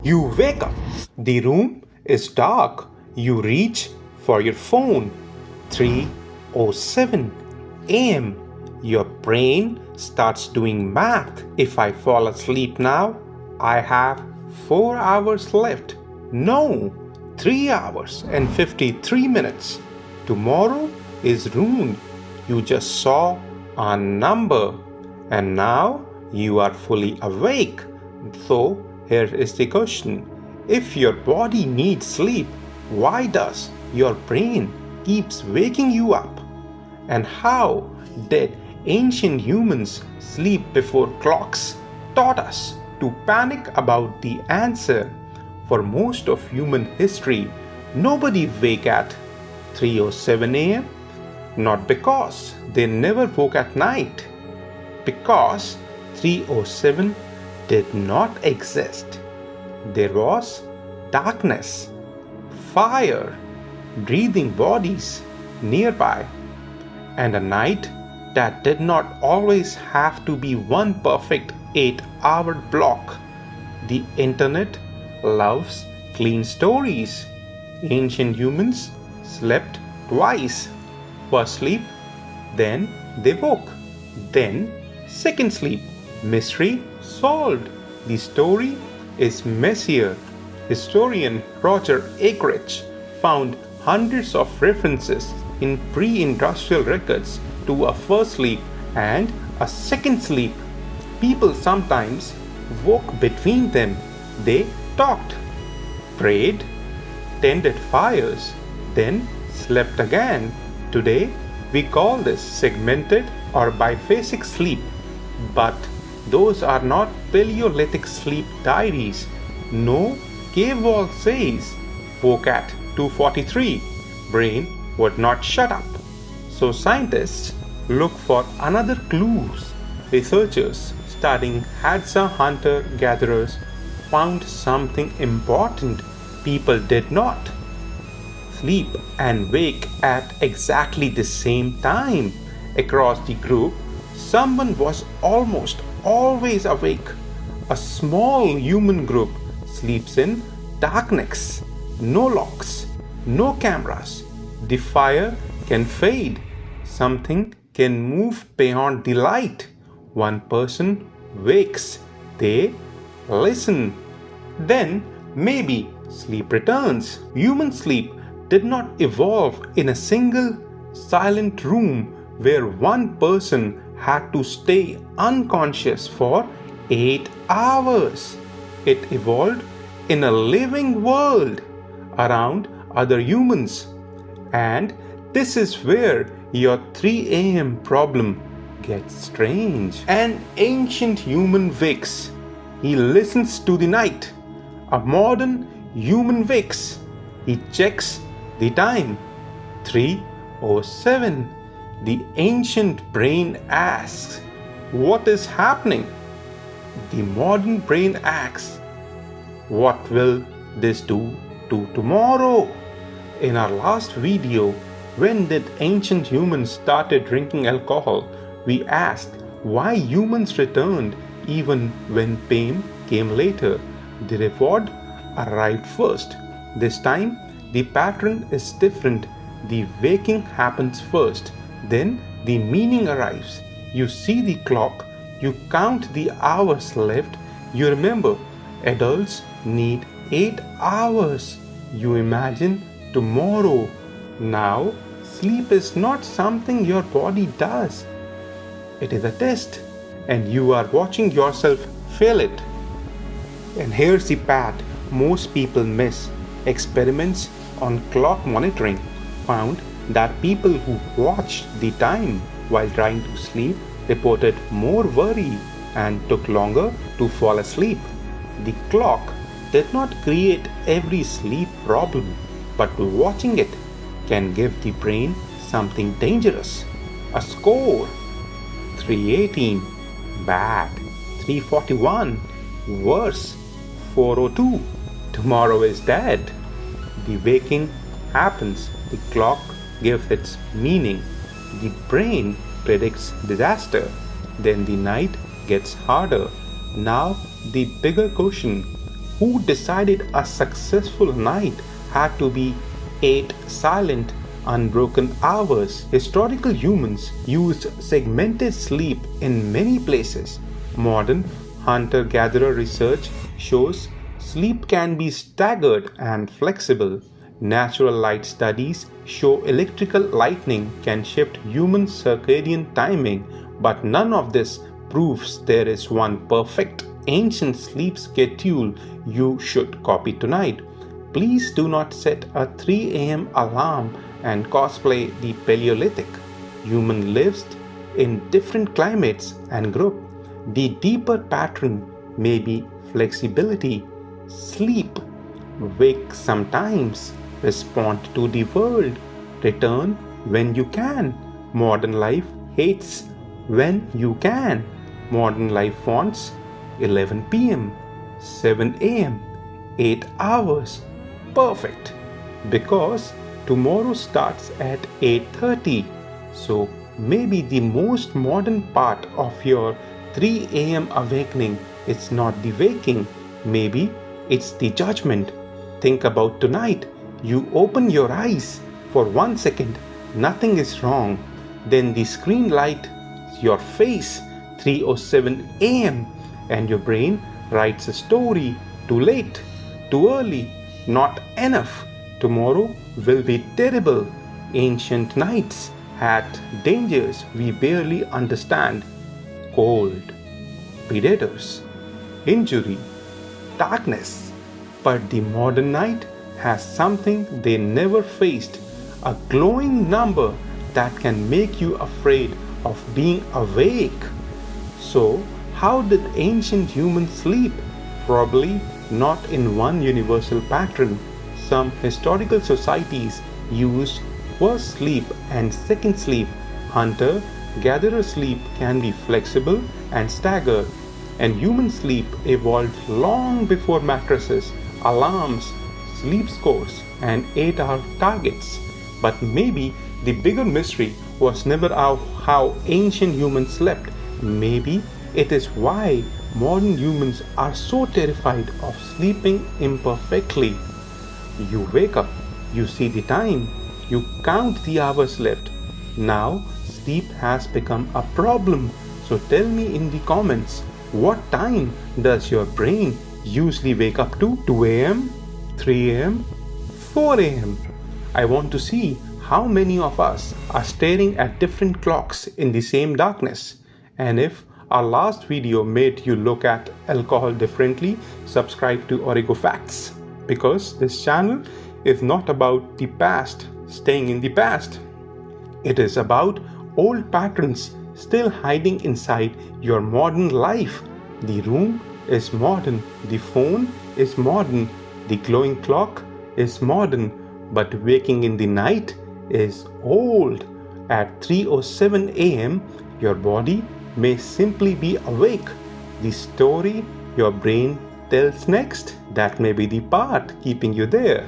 You wake up. The room is dark. You reach for your phone. 3:07 a.m. Your brain starts doing math. If I fall asleep now, I have 4 hours left. No, 3 hours and 53 minutes. Tomorrow is ruined. You just saw a number and now you are fully awake. So here is the question. If your body needs sleep, why does your brain keeps waking you up? And how did ancient humans sleep before clocks taught us to panic about the answer? For most of human history, nobody wake at 3:07 a.m. Not because they never woke at night, because 3:07 did not exist. There was darkness, fire, breathing bodies nearby, and a night that did not always have to be one perfect 8-hour block. The internet loves clean stories. Ancient humans slept twice. First sleep, then they woke. Then second sleep. Mystery solved. The story is messier. Historian Roger Acreage found hundreds of references in pre-industrial records to a first sleep and a second sleep. People sometimes woke between them. They talked, prayed, tended fires, then slept again. Today, we call this segmented or biphasic sleep. But those are not Paleolithic sleep diaries. No cave wall says, woke at 2:43. Brain would not shut up. So scientists look for another clues. Researchers studying Hadza hunter-gatherers found something important people did not. Sleep and wake at exactly the same time. Across the group, someone was almost always awake. A small human group sleeps in darkness. No locks, no cameras. The fire can fade. Something can move beyond the light. One person wakes. They listen. Then maybe sleep returns. Human sleep did not evolve in a single silent room where one person had to stay unconscious for 8 hours. It evolved in a living world around other humans. And this is where your 3 a.m. problem gets strange. An ancient human wakes. He listens to the night. A modern human wakes. He checks the time. 3:07. The ancient brain asks, what is happening? The modern brain asks, what will this do to tomorrow? In our last video, when did ancient humans started drinking alcohol? We asked why humans returned even when pain came later. The reward arrived first. This time, the pattern is different. The waking happens first. Then the meaning arrives. You see the clock, you count the hours left, you remember adults need 8 hours. You imagine tomorrow. Now, sleep is not something your body does. It is a test, and you are watching yourself fail it. And here's the part most people miss. Experiments on clock monitoring found that people who watched the time while trying to sleep reported more worry and took longer to fall asleep. The clock did not create every sleep problem, but watching it can give the brain something dangerous. A score: 318, bad; 341, worse; 402, tomorrow is dead. The waking happens. The clock gives its meaning. The brain predicts disaster. Then the night gets harder. Now the bigger question: who decided a successful night had to be 8 silent, unbroken hours. Historical humans used segmented sleep in many places. Modern hunter-gatherer research shows sleep can be staggered and flexible. Natural light studies show electrical lightning can shift human circadian timing, but none of this proves there is one perfect ancient sleep schedule you should copy tonight. Please do not set a 3 a.m. alarm and cosplay the Paleolithic. Human lives in different climates and groups. The deeper pattern may be flexibility, sleep, wake sometimes, respond to the world, return when you can. Modern life hates when you can. Modern life wants 11 p.m., 7 a.m., 8 hours. Perfect. Because tomorrow starts at 8:30. So maybe the most modern part of your 3 a.m. awakening is not the waking. Maybe it's the judgment. Think about tonight. You open your eyes for 1 second, nothing is wrong. Then the screen lights your face 3:07 a.m. and your brain writes a story. Too late, too early, not enough. Tomorrow will be terrible. Ancient nights had dangers we barely understand. Cold, predators, injury, darkness. But the modern night has something they never faced, a glowing number that can make you afraid of being awake. So, how did ancient humans sleep? Probably not in one universal pattern. Some historical societies used first sleep and second sleep. Hunter-gatherer sleep can be flexible and staggered, and human sleep evolved long before mattresses, alarms, sleep scores, and 8-hour targets. But maybe the bigger mystery was never how ancient humans slept. Maybe it is why modern humans are so terrified of sleeping imperfectly. You wake up, you see the time, you count the hours left. Now sleep has become a problem. So tell me in the comments, what time does your brain usually wake up to? 2 a.m., 3 a.m., 4 a.m. I want to see how many of us are staring at different clocks in the same darkness. And if our last video made you look at alcohol differently, subscribe to Origo Facts, because this channel is not about the past staying in the past. It is about old patterns still hiding inside your modern life. The room is modern, the phone is modern, the glowing clock is modern, but waking in the night is old. At 3:07 a.m., your body may simply be awake. The story your brain tells next, that may be the part keeping you there.